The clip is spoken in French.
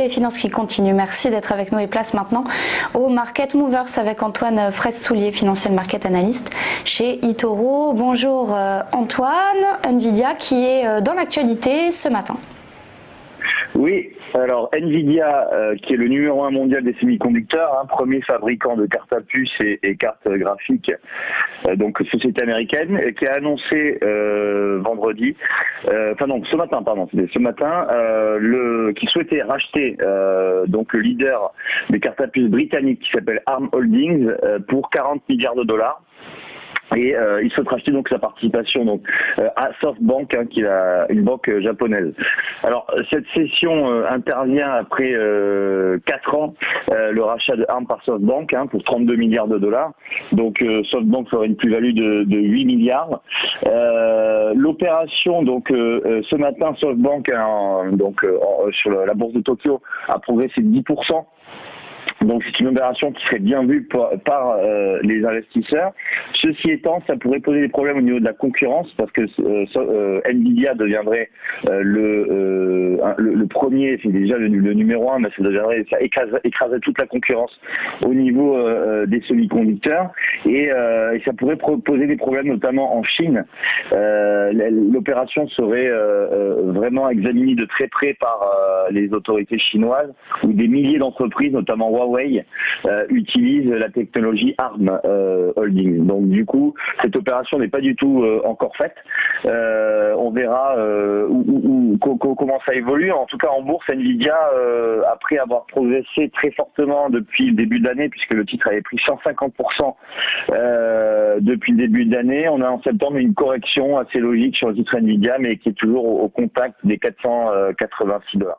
les finances qui continuent. Merci d'être avec nous et place maintenant au Market Movers avec Antoine Fraisse-Soulier, Financial Market Analyst chez eToro. Bonjour Antoine, Nvidia qui est dans l'actualité ce matin. Oui, alors Nvidia, qui est le numéro 1 mondial des semi-conducteurs, premier fabricant de cartes à puce et cartes graphiques, donc société américaine, qui a annoncé ce matin, qui souhaitait racheter donc le leader des cartes à puce britannique qui s'appelle ARM Holdings pour 40 milliards de dollars. Et il souhaite racheter donc sa participation donc à SoftBank, qui est une banque japonaise. Alors cette cession intervient après 4 ans le rachat de ARM par SoftBank pour 32 milliards de dollars. Donc SoftBank ferait une plus-value de 8 milliards. L'opération donc ce matin SoftBank sur la bourse de Tokyo a progressé de 10%. Donc c'est une opération qui serait bien vue par les investisseurs. Ceci étant, ça pourrait poser des problèmes au niveau de la concurrence parce que Nvidia deviendrait le premier, c'est déjà le numéro 1, mais ça écraserait toute la concurrence au niveau des semi-conducteurs et ça pourrait poser des problèmes notamment en Chine. L'opération serait vraiment examinée de très près par les autorités chinoises où des milliers d'entreprises, notamment Huawei, utilise la technologie ARM Holding. Donc du coup, cette opération n'est pas du tout encore faite. On verra comment ça évolue. En tout cas, en bourse, Nvidia, après avoir progressé très fortement depuis le début de l'année, puisque le titre avait pris 150% depuis le début de l'année, on a en septembre une correction assez logique sur le titre Nvidia, mais qui est toujours au contact des 486 $.